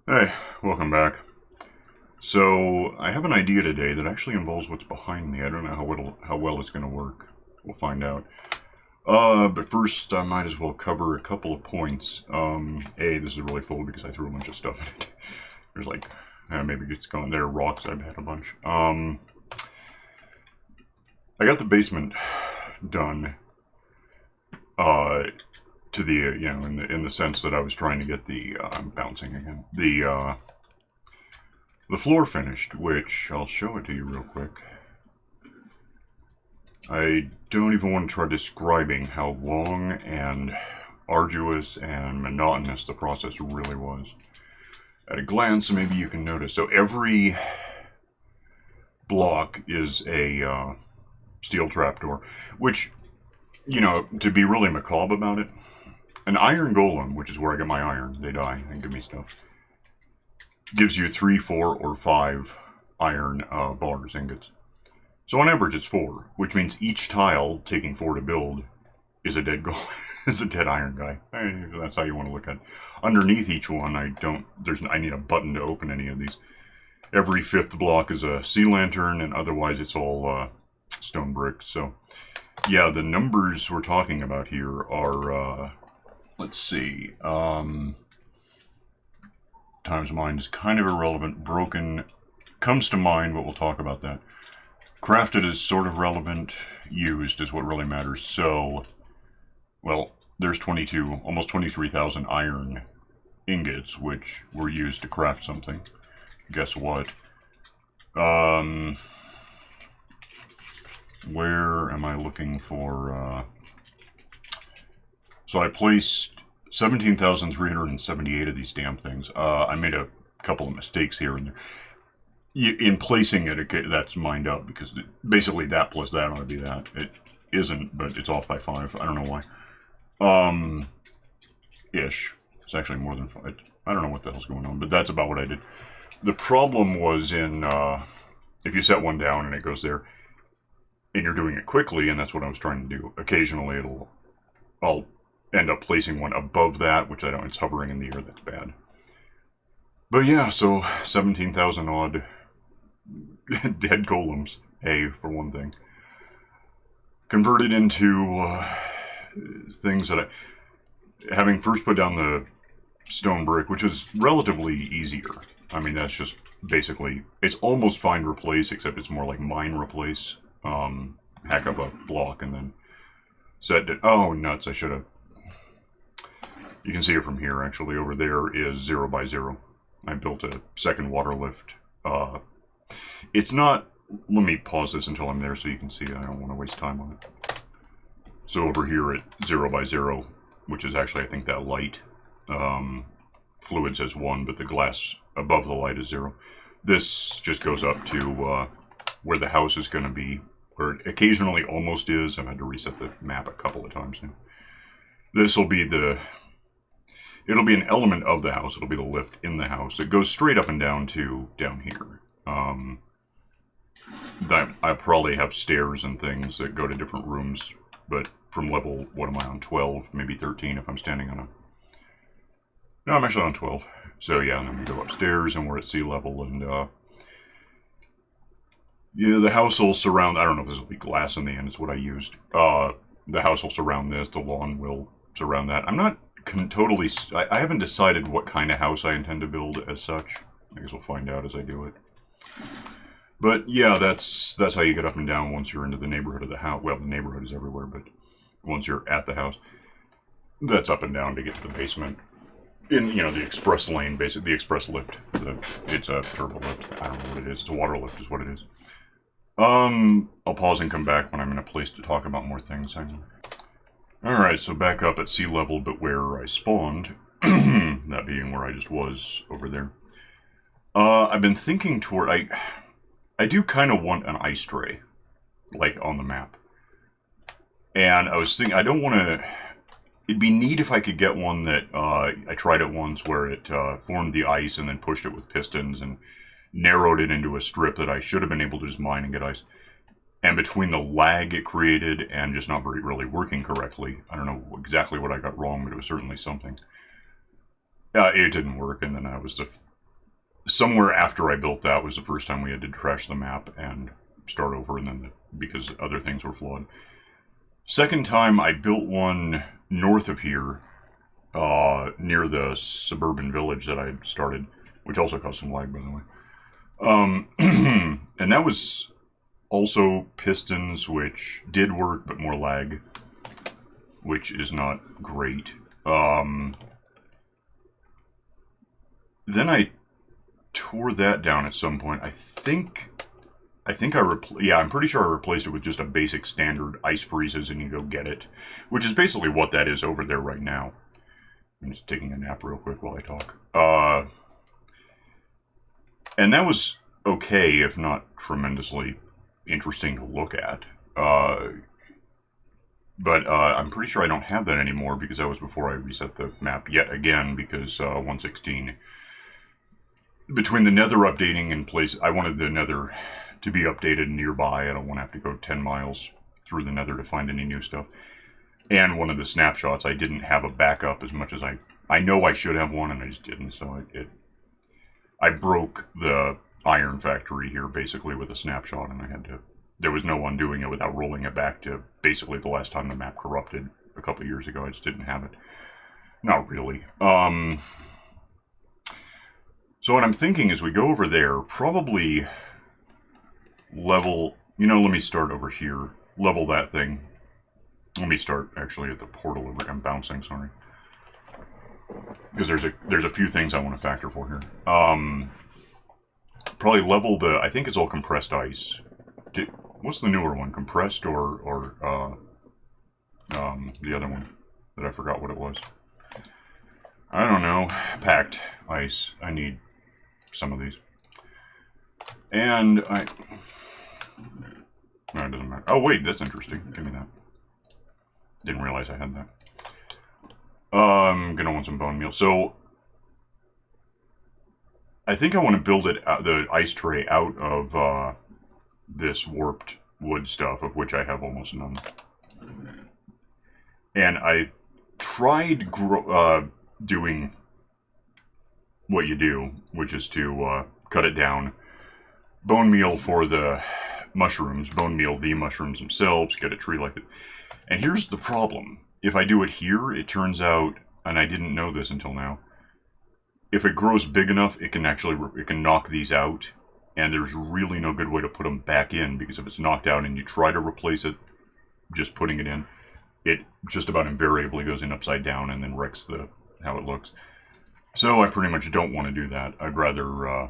Hey, welcome back. So, I have an idea today that actually involves what's behind me. I don't know how well it's going to work. We'll find out. But first, I might as well cover a couple of points. This is really full because I threw a bunch of stuff in it. There's like, maybe it's gone there. Rocks, I've had a bunch. I got the basement done. To the in the sense that I was trying to get the I'm bouncing again. The floor finished, which I'll show it to you real quick. I don't even want to try describing how long and arduous and monotonous the process really was. At a glance, maybe you can notice. So every block is a steel trapdoor, which, to be really macabre about it, an iron golem, which is where I get my iron, they die and give me stuff, gives you 3, 4, or 5 iron bars, ingots. So on average it's 4, which means each tile, taking 4 to build, is a dead is a dead iron guy. That's how you want to look at it. Underneath each one, I need a button to open any of these. Every 5th block is a sea lantern, and otherwise it's all stone bricks. So, yeah, the numbers we're talking about here are, let's see, times mind is kind of irrelevant. Broken comes to mind, but we'll talk about that. Crafted is sort of relevant. Used is what really matters. So, well, there's almost 23,000 iron ingots, which were used to craft something. Guess what? Where am I looking for? So I placed 17,378 of these damn things. I made a couple of mistakes here and there. In placing it, that's mined up because basically that plus that ought to be that. It isn't, but it's off by 5. I don't know why. Ish. It's actually more than 5. I don't know what the hell's going on, but that's about what I did. The problem was in if you set one down and it goes there, and you're doing it quickly, and that's what I was trying to do. Occasionally, I'll end up placing one above that, which I don't. It's hovering in the air. That's bad. But yeah, so 17,000 odd dead golems, for one thing. Converted into things that having first put down the stone brick, which is relatively easier. I mean, that's just basically, it's almost find replace, except it's more like mine replace. Hack up a block and then set it. Oh, nuts, I should have. You can see it from here, actually. Over there is 0 by 0. I built a second water lift. It's not... Let me pause this until I'm there so you can see. I don't want to waste time on it. So over here at 0 by 0, which is actually, I think, that light. Fluid says 1, but the glass above the light is 0. This just goes up to where the house is going to be, where it occasionally almost is. I've had to reset the map a couple of times now. This will be it'll be an element of the house. It'll be the lift in the house. It goes straight up and down to down here. I probably have stairs and things that go to different rooms, but from level, what am I on, 12, maybe 13 if I'm standing on a... No, I'm actually on 12. So yeah, and then we go upstairs and we're at sea level, and yeah, the house will surround... I don't know if this will be glass in the end, it's what I used. The house will surround this, the lawn will surround that. I'm not totally... I haven't decided what kind of house I intend to build as such. I guess we'll find out as I do it. But yeah, that's how you get up and down once you're into the neighborhood of the house. Well, the neighborhood is everywhere, but once you're at the house, that's up and down to get to the basement. In, the express lane, basically, the express lift. It's a turbo lift. I don't know what it is. It's a water lift is what it is. I'll pause and come back when I'm in a place to talk about more things. Alright, so back up at sea level, but where I spawned, that being where I just was over there. I've been thinking toward... I do kind of want an IceTray, like, on the map. And I was thinking, I don't want to... It'd be neat if I could get one that, I tried it once where it formed the ice and then pushed it with pistons and narrowed it into a strip that I should have been able to just mine and get ice. And between the lag it created and just not really working correctly, I don't know exactly what I got wrong, but it was certainly something. It didn't work, and then I was somewhere after I built that was the first time we had to trash the map and start over, and then because other things were flawed. Second time I built one north of here, near the suburban village that I started, which also caused some lag, by the way. And that was also pistons, which did work, but more lag, which is not great. Then I tore that down at some point. I'm pretty sure I replaced it with just a basic standard ice freezes and you go get it, which is basically what that is over there right now. I'm just taking a nap real quick while I talk. And that was okay, if not tremendously interesting to look at. But I'm pretty sure I don't have that anymore because that was before I reset the map yet again, because 1.16. Between the nether updating and place, I wanted the nether to be updated nearby. I don't want to have to go 10 miles through the nether to find any new stuff. And one of the snapshots, I didn't have a backup as much as I know I should have one, and I just didn't. So I broke the iron factory here basically with a snapshot, and there was no undoing it without rolling it back to basically the last time the map corrupted a couple of years ago. I just didn't have it. Not really. So what I'm thinking is we go over there, probably level, let me start over here, level that thing. Let me start actually at the portal over, I'm bouncing, sorry. Because there's a few things I want to factor for here. Probably level I think it's all compressed ice. What's the newer one, compressed or the other one that I forgot what it was? I don't know, packed ice, I need some of these. And no, it doesn't matter. Oh wait, that's interesting. Give me that. Didn't realize I had that. I'm gonna want some bone meal. So I think I want to build it the IceTray out of this warped wood stuff, of which I have almost none. And I tried doing what you do, which is to cut it down, bone meal for the mushrooms, bone meal the mushrooms themselves, get a tree like it. And here's the problem. If I do it here, it turns out, and I didn't know this until now, if it grows big enough, it can knock these out, and there's really no good way to put them back in, because if it's knocked out and you try to replace it, just putting it in, it just about invariably goes in upside down and then wrecks how it looks. So I pretty much don't want to do that. I'd rather,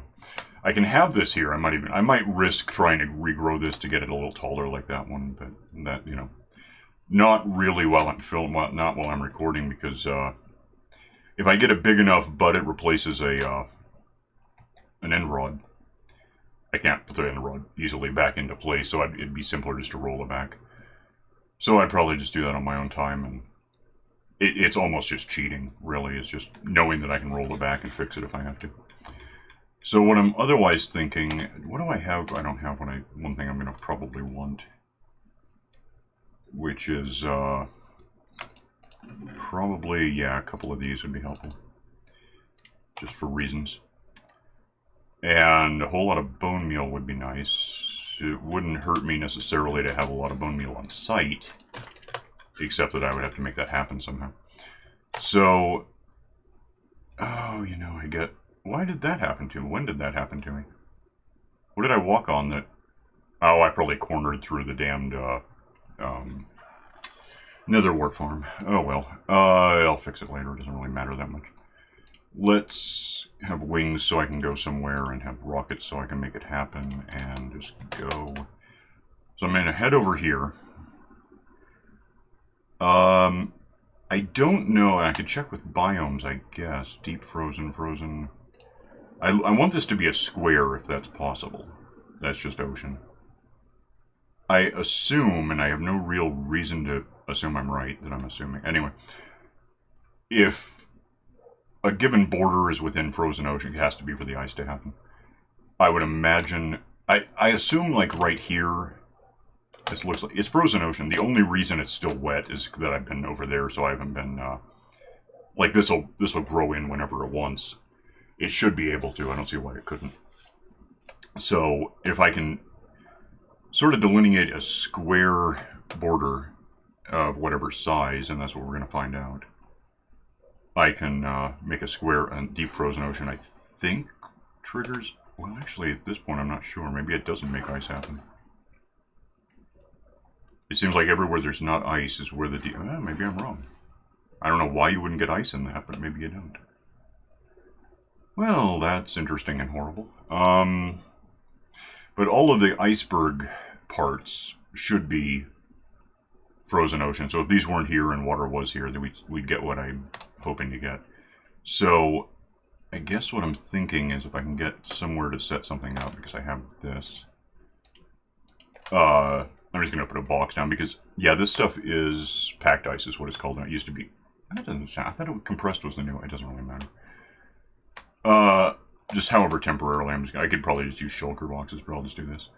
I can have this here. I might risk trying to regrow this to get it a little taller like that one, but that, not really while I'm not while I'm recording, because if I get it big enough but it replaces an end rod, I can't put the end rod easily back into place, so it'd be simpler just to roll it back. So I'd probably just do that on my own time, and it's almost just cheating, really. It's just knowing that I can roll it back and fix it if I have to. So what I'm otherwise thinking, what do I have? I don't have one thing I'm going to probably want, which is probably, yeah, a couple of these would be helpful, just for reasons. And a whole lot of bone meal would be nice. It wouldn't hurt me necessarily to have a lot of bone meal on site, except that I would have to make that happen somehow. So, oh, why did that happen to me? When did that happen to me? What did I walk on that? Oh, I probably cornered through the damned nether wart farm. Oh well, I'll fix it later. It doesn't really matter that much. Let's have wings so I can go somewhere, and have rockets so I can make it happen, and just go. So I'm going to head over here. I don't know, I could check with biomes, I guess. Deep frozen, frozen. I want this to be a square if that's possible. That's just ocean. I assume, and I have no real reason to assume I'm right, that I'm assuming. Anyway, if a given border is within frozen ocean, it has to be for the ice to happen. I would imagine, I assume like right here, this looks like, it's frozen ocean. The only reason it's still wet is that I've been over there, so I haven't been, like this'll grow in whenever it wants. it should be able to. I don't see why it couldn't. So if I can sort of delineate a square border of whatever size, and that's what we're going to find out, I can make a square and deep frozen ocean, I think, triggers... Well, actually, at this point, I'm not sure. Maybe it doesn't make ice happen. It seems like everywhere there's not ice is where the deep... maybe I'm wrong. I don't know why you wouldn't get ice in that, but maybe you don't. Well, that's interesting and horrible. But all of the iceberg parts should be frozen ocean. So if these weren't here and water was here, then we'd get what I'm hoping to get. So I guess what I'm thinking is if I can get somewhere to set something up, because I have this. I'm just going to put a box down because, yeah, this stuff is packed ice is what it's called. And it used to be... That doesn't sound... I thought it compressed was the new... It doesn't really matter. Just however temporarily, I could probably just use shulker boxes, but I'll just do this.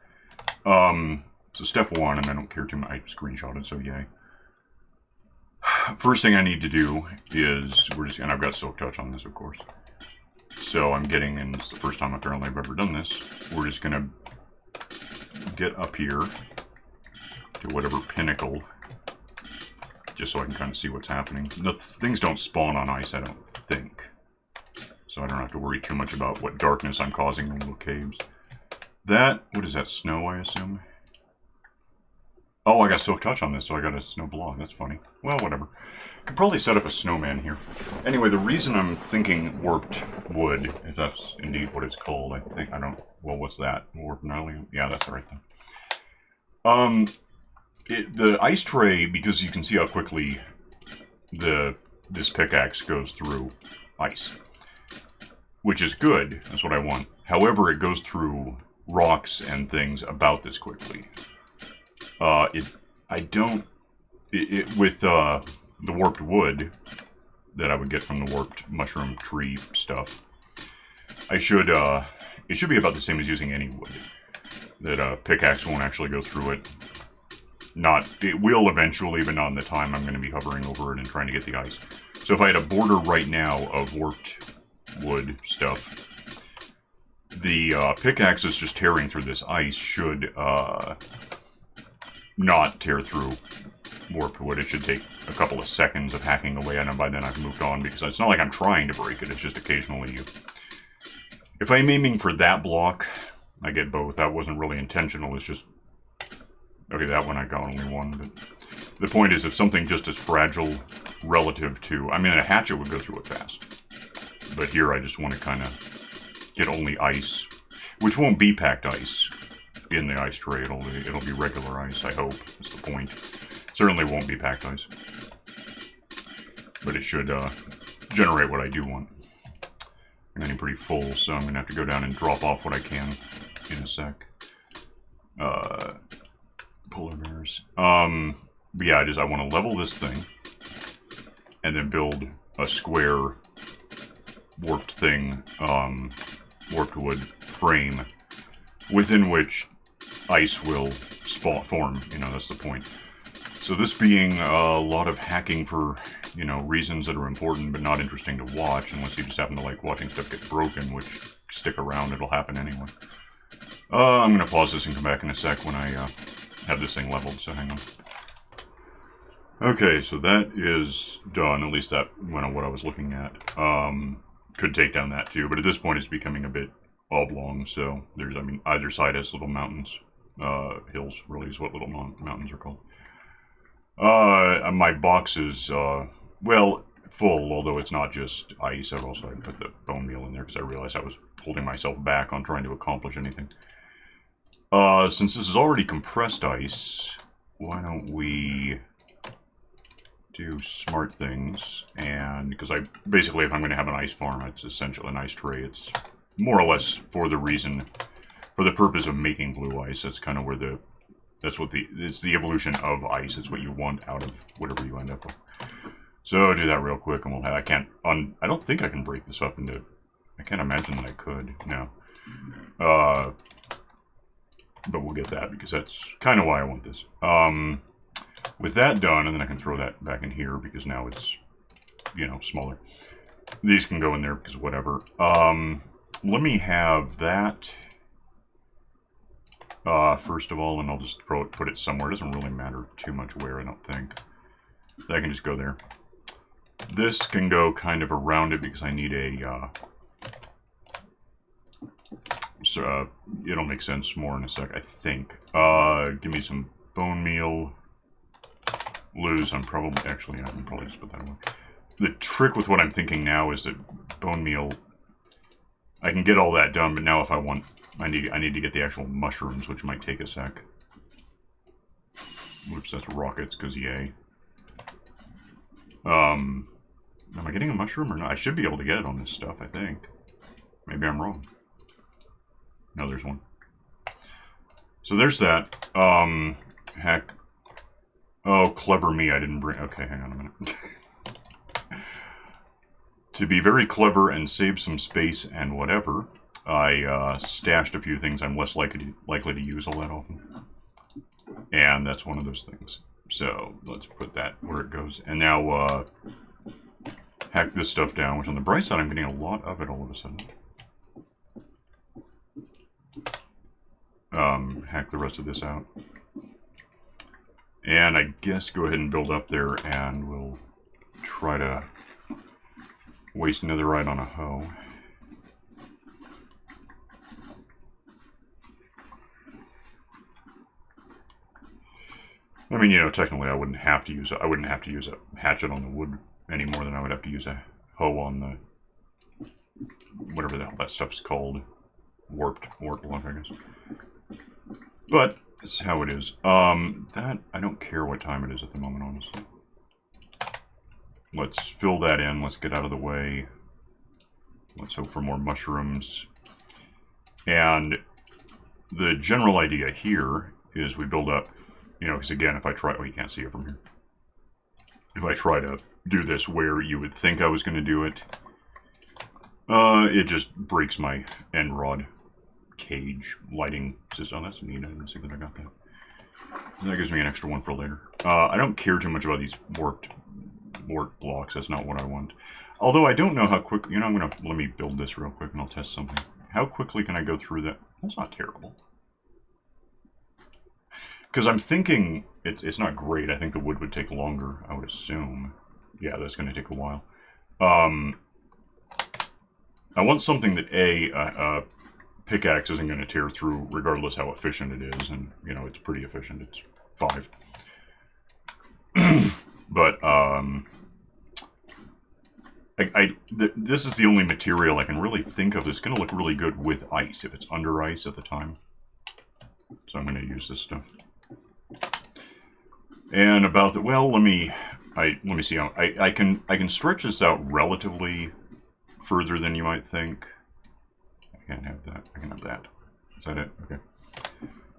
So step one, and I don't care too much. I screenshotted, so yay. First thing I need to do is, and I've got Silk Touch on this, of course. So I'm getting, and it's the first time apparently I've ever done this, we're just gonna get up here to whatever pinnacle, just so I can kind of see what's happening. Things don't spawn on ice, I don't think. So I don't have to worry too much about what darkness I'm causing in little caves. That, what is that, snow, I assume? Oh, I got Silk Touch on this, so I got a snow block. That's funny. Well, whatever. Could probably set up a snowman here. Anyway, the reason I'm thinking warped wood, if that's indeed what it's called, I don't, well, what's that? Warped gnarly? Yeah, that's the right thing. The IceTray, because you can see how quickly this pickaxe goes through ice. Which is good, that's what I want. However, it goes through rocks and things about this quickly. With the warped wood that I would get from the warped mushroom tree stuff, it should be about the same as using any wood. That a pickaxe won't actually go through it. It will eventually, but not in the time I'm going to be hovering over it and trying to get the ice. So if I had a border right now of warped wood stuff, the pickaxe is just tearing through this ice should not tear through warped wood. It should take a couple of seconds of hacking away at it, and by then I've moved on, because it's not like I'm trying to break it, it's just occasionally if I'm aiming for that block, I get both. That wasn't really intentional, it's just... Okay, that one I got only one, but... The point is, if something just as fragile relative to... I mean, a hatchet would go through it fast. But here I just want to kind of get only ice, which won't be packed ice in the IceTray. It'll be regular ice, I hope. That's the point. Certainly won't be packed ice. But it should generate what I do want. I'm getting pretty full, so I'm going to have to go down and drop off what I can in a sec. Polar bears. But yeah, I want to level this thing and then build a square warped thing, warped wood frame within which ice will form. You know, that's the point. So this being a lot of hacking for, you know, reasons that are important but not interesting to watch, unless you just happen to like watching stuff get broken, which, stick around, it'll happen anyway. I'm going to pause this and come back in a sec when I have this thing leveled, so hang on. Okay, so that is done, at least that went on what I was looking at. Could take down that too, but at this point it's becoming a bit oblong, so there's, I mean, either side has little mountains. Hills, really, is what little mountains are called. My box is, well, full, although it's not just ice. I've also put the bone meal in there because I realized I was holding myself back on trying to accomplish anything. Since this is already compressed ice, why don't we do smart things? And because basically, if I'm going to have an ice farm, it's essentially an IceTray. It's more or less for the purpose of making blue ice. That's kind of where it's the evolution of ice. It's what you want out of whatever you end up with. So I'll do that real quick, and we'll have, I don't think I can break this up into, I can't imagine that I could, no. But we'll get that, because that's kind of why I want this. With that done, and then I can throw that back in here, because now it's, you know, smaller. These can go in there because whatever. Let me have that first of all, and I'll just put it somewhere. It doesn't really matter too much where, I don't think. That can just go there. This can go kind of around it because I need a... so it'll make sense more in a sec, I think. Give me some bone meal. Lose, I'm probably... Actually, I can probably just put that away. The trick with what I'm thinking now is that bone meal... I can get all that done, but now if I want... I need to get the actual mushrooms, which might take a sec. Whoops, that's rockets, because yay. Am I getting a mushroom or not? I should be able to get it on this stuff, I think. Maybe I'm wrong. No, there's one. So there's that. Heck. Oh, clever me, I didn't bring... Okay, hang on a minute. To be very clever and save some space and whatever, I stashed a few things I'm less likely to use all that often. And that's one of those things. So let's put that where it goes. And now hack this stuff down, which on the bright side I'm getting a lot of it all of a sudden. Hack the rest of this out. And I guess go ahead and build up there and we'll try to waste another ride on a hoe. I mean, you know, technically I wouldn't have to use a hatchet on the wood any more than I would have to use a hoe on the whatever the hell that stuff's called. Warped log, I guess. But this is how it is. That I don't care what time it is at the moment, honestly. Let's fill that in. Let's get out of the way. Let's hope for more mushrooms. And the general idea here is we build up, you know, because again, if I try, oh, you can't see it from here. If I try to do this where you would think I was going to do it, it just breaks my end rod cage lighting system. Oh, that's neat. I didn't see that I got that. That gives me an extra one for later. I don't care too much about these warped blocks. That's not what I want. Although I don't know how quick, you know, let me build this real quick and I'll test something. How quickly can I go through that? That's not terrible. Because I'm thinking it's not great. I think the wood would take longer, I would assume. Yeah, that's going to take a while. I want something that a pickaxe isn't going to tear through regardless how efficient it is, and you know, it's pretty efficient. It's 5. But this is the only material I can really think of that's going to look really good with ice if it's under ice at the time. So I'm going to use this stuff. And about the let me see how I can stretch this out relatively further than you might think. I can't have that. I can have that. Is that it? Okay.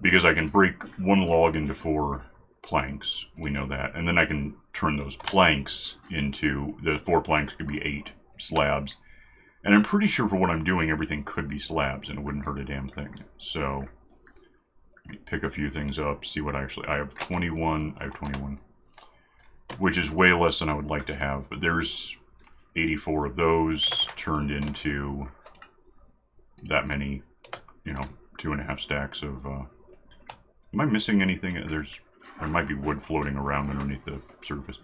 Because I can break one log into 4 planks. We know that. And then I can turn those planks into, the 4 planks could be 8 slabs. And I'm pretty sure for what I'm doing, everything could be slabs and it wouldn't hurt a damn thing. So, let me pick a few things up, see what I have 21, which is way less than I would like to have, but there's 84 of those turned into that many, you know, 2.5 stacks of, am I missing anything? There might be wood floating around underneath the surface.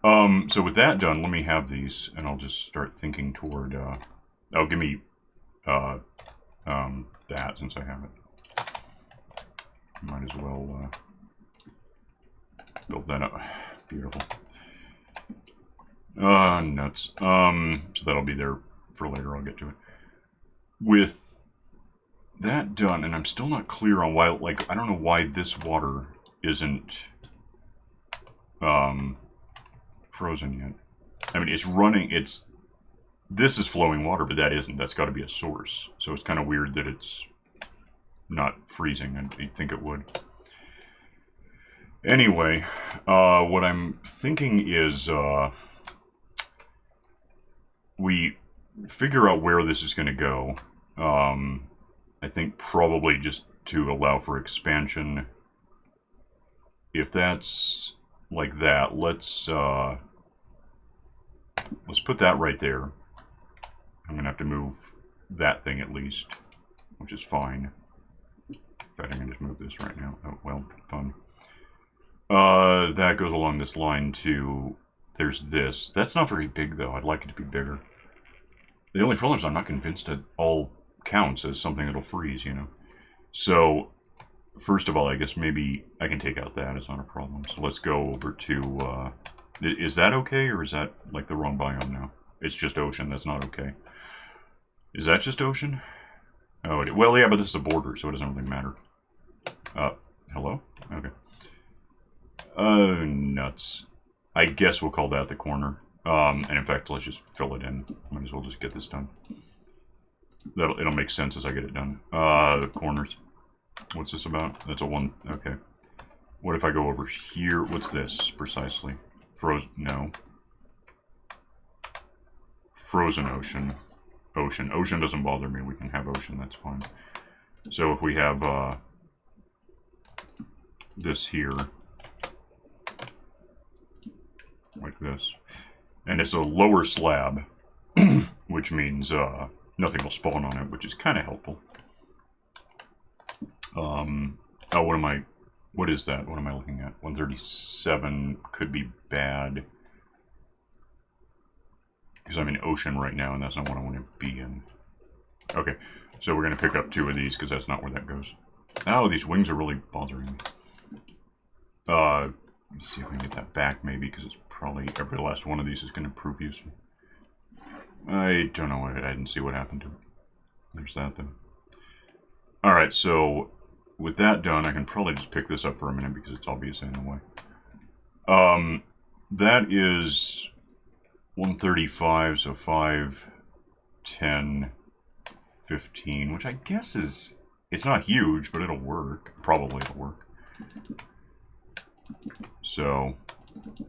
So with that done, let me have these, and I'll just start thinking toward, oh, give me, that, since I have it. Might as well, build that up. Beautiful. Nuts. So that'll be there for later, I'll get to it. With that done, and I'm still not clear on why, like, I don't know why this water isn't frozen yet. I mean, it's running, this is flowing water, but that isn't. That's got to be a source. So it's kind of weird that it's not freezing. I'd think it would. Anyway, what I'm thinking is we figure out where this is going to go. I think probably just to allow for expansion. If that's like that, let's let's put that right there. I'm going to have to move that thing at least, which is fine. In fact, I can just move this right now. Oh, well, fun. That goes along this line too. There's this. That's not very big, though. I'd like it to be bigger. The only problem is I'm not convinced it all counts as something that'll freeze, you know. So, first of all, I guess maybe I can take out that. It's not a problem. So let's go over to... is that okay, or is that, like, the wrong biome now? It's just ocean. That's not okay. Is that just ocean? Oh, well, yeah, but this is a border, so it doesn't really matter. Hello? Okay. Nuts. I guess we'll call that the corner. And in fact, let's just fill it in. Might as well just get this done. It'll make sense as I get it done. The corners. What's this about? That's a one. Okay. What if I go over here? What's this precisely? No. Frozen ocean. Ocean. Ocean doesn't bother me. We can have ocean. That's fine. So if we have this here, like this, and it's a lower slab, which means nothing will spawn on it, which is kind of helpful. Oh, what is that? What am I looking at? 137 could be bad. Because I'm in ocean right now, and that's not what I want to be in. Okay, so we're going to pick up 2 of these, because that's not where that goes. Oh, these wings are really bothering me. Let me see if we can get that back, maybe, because it's probably every last one of these is going to prove useful. I don't know. I didn't see what happened to it. There's that, then. Alright, so with that done, I can probably just pick this up for a minute, because it's obviously in the way. That is 135, so 5, 10, 15, which I guess is... It's not huge, but it'll work. Probably it'll work. So,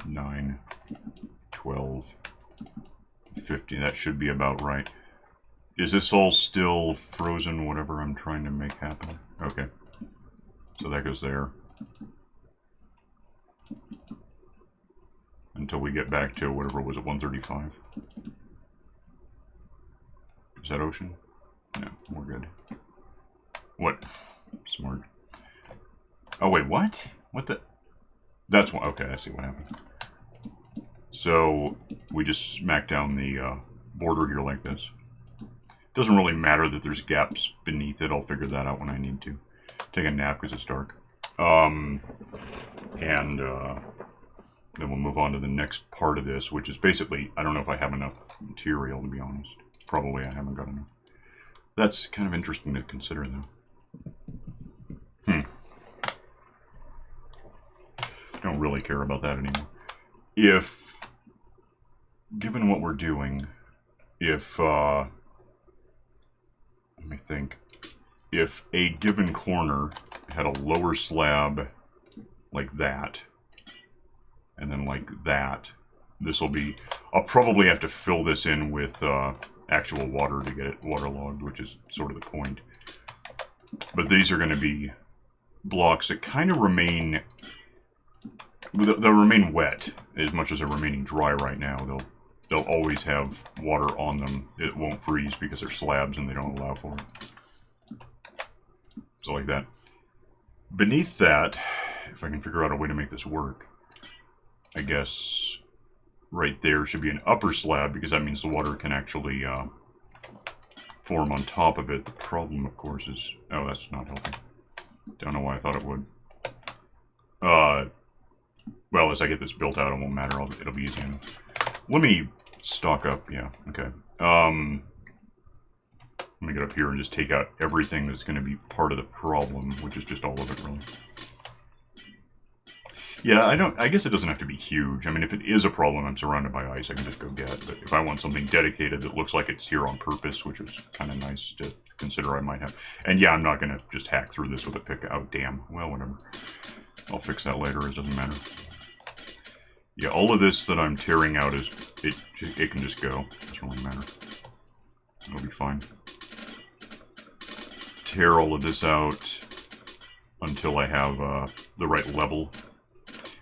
9, 12, 15, that should be about right. Is this all still frozen, whatever I'm trying to make happen? Okay. So that goes there. Until we get back to whatever it was at 135. Is that ocean? No, we're good. What? Smart. Oh, wait, what? What the... That's one. Okay, I see what happened. So, we just smack down the border here like this. Doesn't really matter that there's gaps beneath it. I'll figure that out when I need to. Take a nap because it's dark. Then we'll move on to the next part of this, which is basically, I don't know if I have enough material, to be honest. Probably I haven't got enough. That's kind of interesting to consider, though. Don't really care about that anymore. If, given what we're doing, if, let me think, if a given corner had a lower slab like that, and then like that, this will be, I'll probably have to fill this in with actual water to get it waterlogged, which is sort of the point. But these are going to be blocks that kind of remain... They'll remain wet as much as they're remaining dry right now. They'll always have water on them. It won't freeze because they're slabs and they don't allow for it. So like that. Beneath that, if I can figure out a way to make this work, I guess right there should be an upper slab because that means the water can actually form on top of it. The problem, of course, is... Oh, that's not helping. Don't know why I thought it would. Well, as I get this built out, it won't matter. It'll be easy enough. Let me stock up. Yeah, okay. Let me get up here and just take out everything that's going to be part of the problem, which is just all of it, really. Yeah, I guess it doesn't have to be huge. I mean, if it is a problem I'm surrounded by ice, I can just go get it. But if I want something dedicated that looks like it's here on purpose, which is kind of nice to consider I might have. And yeah, I'm not going to just hack through this with a pick. Oh, damn. Well, whatever. I'll fix that later. It doesn't matter. Yeah, all of this that I'm tearing out is... It can just go. It doesn't really matter. It'll be fine. Tear all of this out until I have the right level.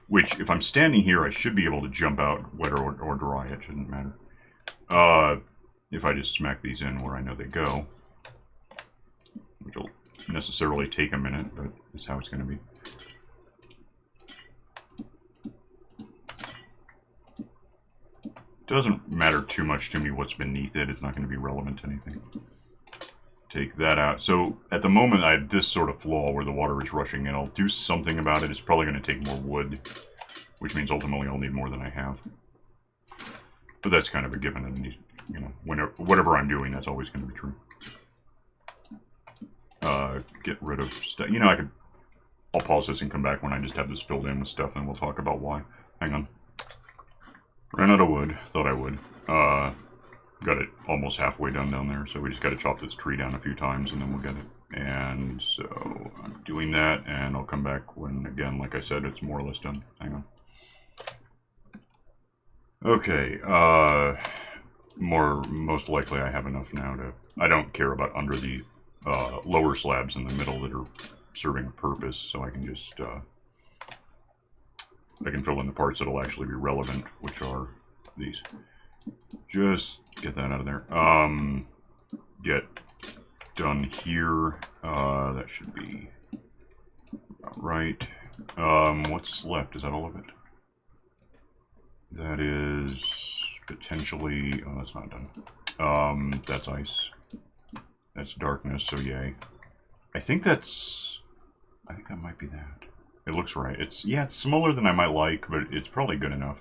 Which, if I'm standing here, I should be able to jump out wet or dry. It shouldn't matter. If I just smack these in where I know they go, which will necessarily take a minute, but that's how it's going to be. Doesn't matter too much to me what's beneath it. It's not going to be relevant to anything. Take that out. So at the moment I have this sort of flaw where the water is rushing in. I'll do something about it. It's probably going to take more wood, which means ultimately I'll need more than I have. But that's kind of a given, and you know, whatever I'm doing, that's always going to be true. Get rid of stuff. You know, I'll pause this and come back when I just have this filled in with stuff, and we'll talk about why. Hang on. Ran out of wood. Thought I would. Got it almost halfway done down there, so we just got to chop this tree down a few times, and then we'll get it. And so I'm doing that, and I'll come back when, again, like I said, it's more or less done. Hang on. Okay, most likely I have enough now to... I don't care about under the lower slabs in the middle that are serving a purpose, so I can just... I can fill in the parts that'll actually be relevant, which are these. Just get that out of there. Get done here. That should be about right. What's left? Is that all of it? That is potentially... Oh, that's not done. That's ice. That's darkness, so yay. I think that might be that. It looks right. It's smaller than I might like, but it's probably good enough.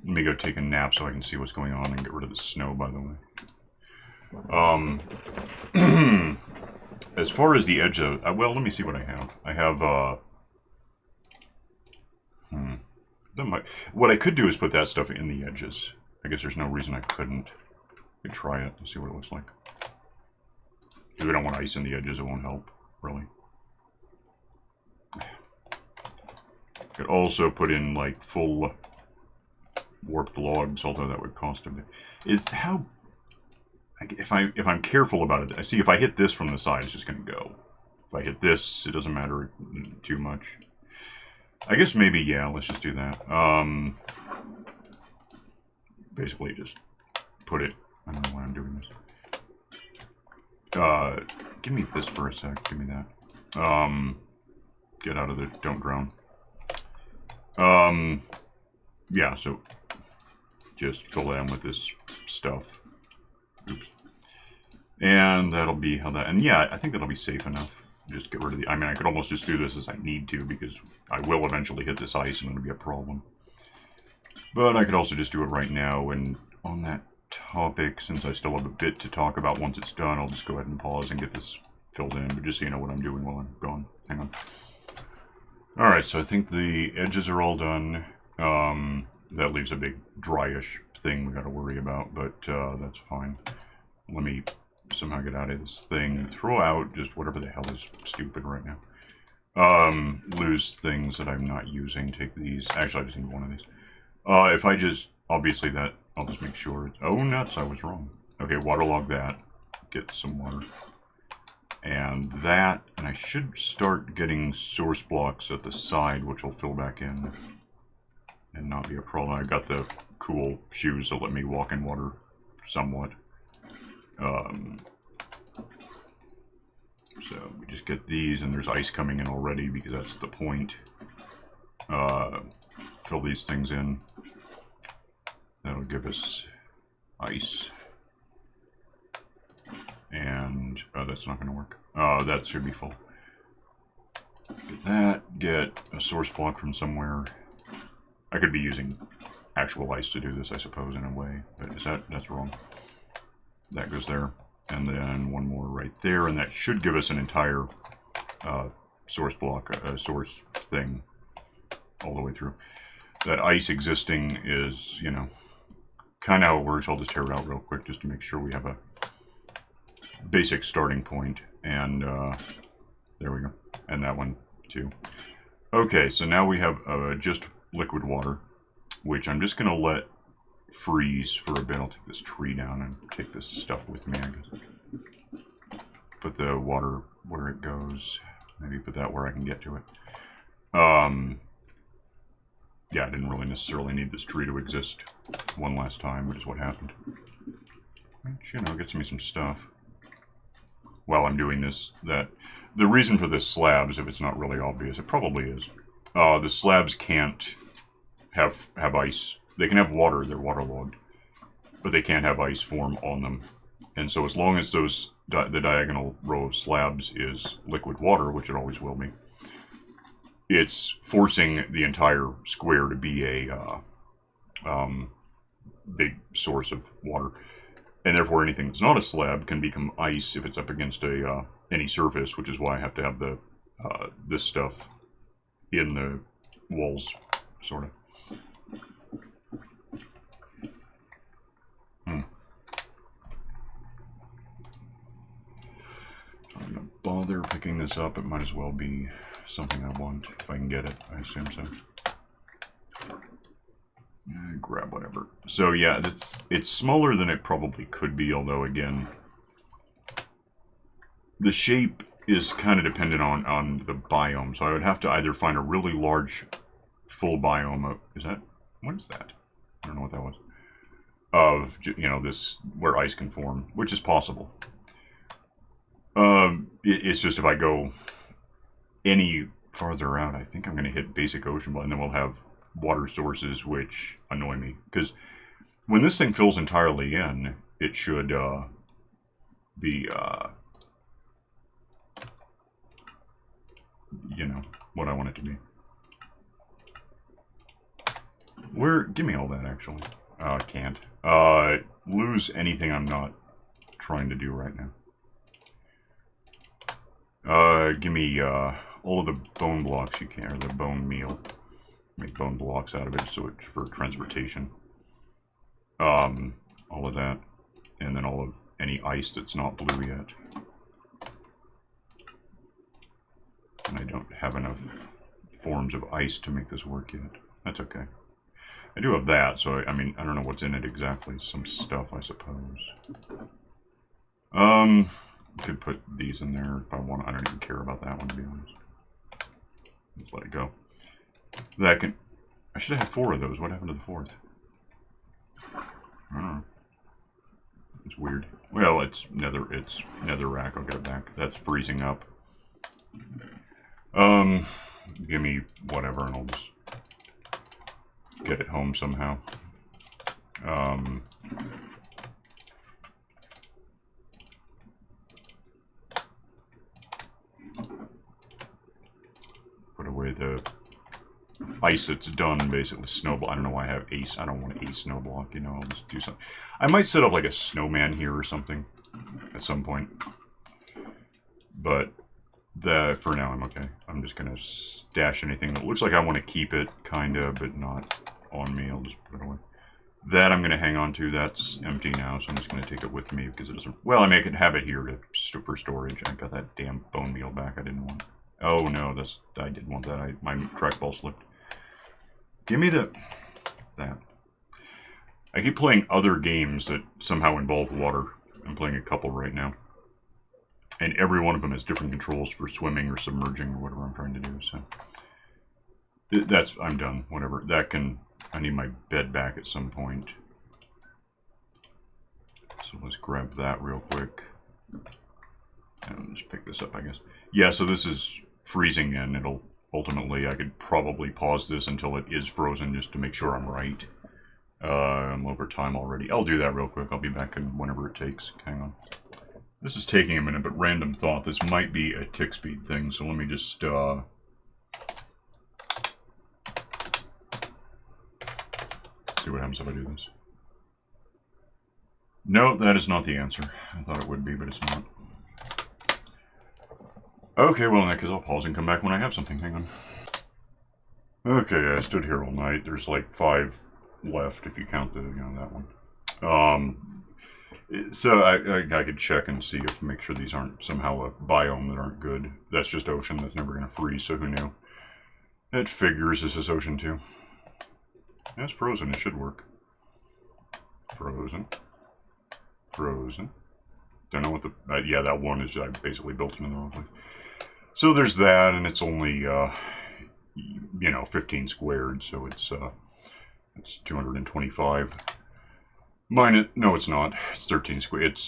Let me go take a nap so I can see what's going on and get rid of the snow, by the way. As far as the edge of... well, let me see what I have. I have, what I could do is put that stuff in the edges. I guess there's no reason I couldn't. I could try it and see what it looks like. Because we don't want ice in the edges, it won't help, really. Could also put in, like, full warped logs, although that would cost a bit. If I'm careful about it, I see if I hit this from the side, it's just going to go. If I hit this, it doesn't matter too much. I guess maybe, yeah, let's just do that. Basically just put it... I don't know why I'm doing this. Give me this for a sec. Give me that. Get out of the... Don't drown. Yeah, so just fill that in with this stuff. Oops. And that'll be how that... And yeah, I think that'll be safe enough. Just get rid of the... I mean, I could almost just do this as I need to, because I will eventually hit this ice and it'll be a problem. But I could also just do it right now, and on that topic, since I still have a bit to talk about once it's done, I'll just go ahead and pause and get this filled in, but just so you know what I'm doing while I'm gone. Hang on. Alright, so I think the edges are all done. That leaves a big dryish thing we gotta worry about, but that's fine. Let me somehow get out of this thing. Throw out just whatever the hell is stupid right now. Lose things that I'm not using. Take these. Actually, I just need one of these. If I just... Obviously that... I'll just make sure... Oh, nuts, I was wrong. Okay, waterlog that. Get some water. And that... And I should start getting source blocks at the side, which will fill back in. And not be a problem. I got the cool shoes that let me walk in water somewhat. So we just get these, and there's ice coming in already because that's the point. Fill these things in. That'll give us ice. And that's not going to work. That should be full. Get that. Get a source block from somewhere. I could be using actual ice to do this, I suppose, in a way. But that's wrong. That goes there. And then one more right there. And that should give us an entire source block, source thing all the way through. That ice existing is, you know, kind of how it works. I'll just tear it out real quick just to make sure we have a basic starting point. And there we go. And that one too. Okay, so now we have just liquid water, which I'm just going to let freeze for a bit. I'll take this tree down and take this stuff with me, I guess. Put the water where it goes. Maybe put that where I can get to it. yeah, I didn't really necessarily need this tree to exist one last time, which is what happened. Which, you know, gets me some stuff. While I'm doing this, the reason for the slabs, if it's not really obvious, it probably is. The slabs can't have ice. They can have water, they're waterlogged, but they can't have ice form on them. And so as long as the diagonal row of slabs is liquid water, which it always will be, it's forcing the entire square to be a big source of water. And therefore anything that's not a slab can become ice if it's up against any surface, which is why I have to have this stuff in the walls, sort of. I'm going to bother picking this up. It might as well be something I want, if I can get it. I assume so. Grab whatever. So yeah, it's smaller than it probably could be, although again, the shape is kind of dependent on the biome. So I would have to either find a really large, full biome of, what is that? I don't know what that was. Of, you know, this, where ice can form, which is possible. It's just if I go any farther out, I think I'm going to hit basic ocean bottom, and then we'll have water sources which annoy me. Because when this thing fills entirely in, it should be, you know, what I want it to be. Give me all that, actually. I can't. Lose anything I'm not trying to do right now. Give me, all of the bone blocks you can, or the bone meal. Make bone blocks out of it, so it's for transportation. All of that. And then all of any ice that's not blue yet. And I don't have enough forms of ice to make this work yet. That's okay. I do have that, so I mean, I don't know what's in it exactly. Some stuff, I suppose. Could put these in there if I want. I don't even care about that one, to be honest. Let's let it go. That can... I should have had 4 of those. What happened to the 4th? I don't know. It's weird. Well, it's netherrack. I'll get it back. That's freezing up. Give me whatever, and I'll just get it home somehow. Put away the ice that's done, basically. Snowblock. I don't know why I have ace. I don't want an ace snowblock, you know. I'll just do something. I might set up like a snowman here or something at some point. But for now, I'm okay. I'm just going to stash anything that looks like I want to keep it, kind of, but not on me. I'll just put it away. That I'm going to hang on to. That's empty now, so I'm just going to take it with me because it doesn't... Well, I may have it here for storage. I got that damn bone meal back I didn't want. Oh, no, I didn't want that. My trackball slipped. Give me that. I keep playing other games that somehow involve water. I'm playing a couple right now. And every one of them has different controls for swimming or submerging or whatever I'm trying to do, so... I'm done, whatever. I need my bed back at some point. So let's grab that real quick. And just pick this up, I guess. Yeah, so this is freezing, and it'll ultimately, I could probably pause this until it is frozen just to make sure I'm right. I'm over time already. I'll do that real quick. I'll be back in whenever it takes. Hang on. This is taking a minute, but random thought. This might be a tick speed thing, so let me just, see what happens if I do this. No, that is not the answer. I thought it would be, but it's not. Okay, well in that case I'll pause and come back when I have something. Hang on. Okay, I stood here all night. There's like 5 left if you count that one. So I could check and see make sure these aren't somehow a biome that aren't good. That's just ocean. That's never going to freeze, so who knew? It figures this is ocean too. That's frozen. It should work. Frozen. Frozen. Don't know what the... yeah, that one is... I basically built it in the wrong place. So there's that, and it's only you know, 15 squared, so it's 225 minus, no it's not, it's 13 squared,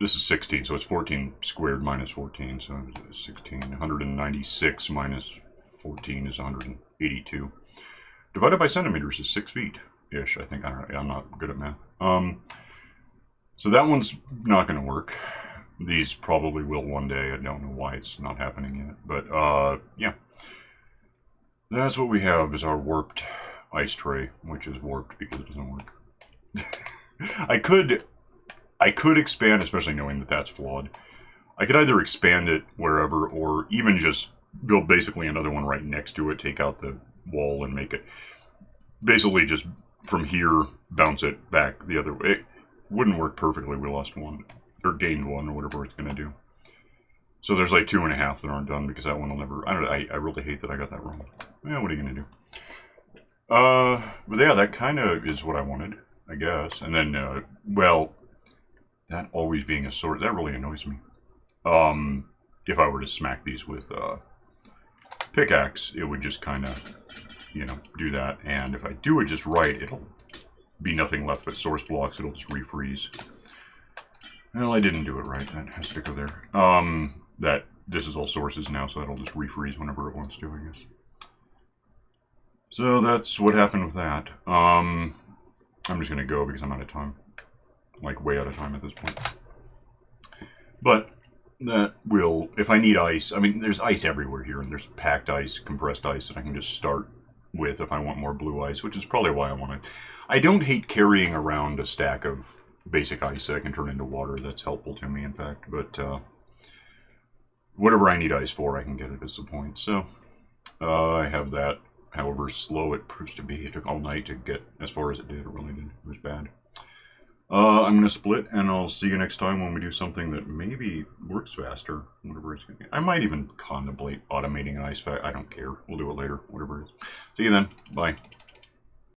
this is 16, so it's 14 squared minus 14, so 16, 196 minus 14 is 182. Divided by centimeters is 6 feet-ish, I think. I'm not good at math. So that one's not going to work. These probably will one day. I don't know why it's not happening yet. But, yeah. That's what we have is our warped ice tray, which is warped because it doesn't work. I could expand, especially knowing that that's flawed. I could either expand it wherever, or even just build basically another one right next to it, take out the wall and make it basically just from here bounce it back the other way. It wouldn't work perfectly. We lost one or gained one or whatever it's gonna do. So there's like 2.5 that aren't done because that one will never. I really hate that I got that wrong. Yeah, what are you gonna do? But yeah, that kind of is what I wanted, I guess. And then well, that always being a sword, that really annoys me. If I were to smack these with pickaxe, it would just kind of, you know, do that. And if I do it just right, it'll be nothing left but source blocks. It'll just refreeze. Well, I didn't do it right. That has to go there. This is all sources now, so that'll just refreeze whenever it wants to, I guess. So that's what happened with that. I'm just gonna go because I'm out of time. Like way out of time at this point. But that will, if I need ice, I mean, there's ice everywhere here, and there's packed ice, compressed ice that I can just start with if I want more blue ice, which is probably why I want it. I don't hate carrying around a stack of basic ice that I can turn into water. That's helpful to me, in fact. But whatever I need ice for, I can get it, is the point. So I have that. However slow it proves to be. It took all night to get as far as it did. It really did. It was bad. I'm going to split, and I'll see you next time when we do something that maybe works faster. Whatever it's going to be. I might even contemplate automating an ice fact. I don't care. We'll do it later. Whatever it is. See you then. Bye.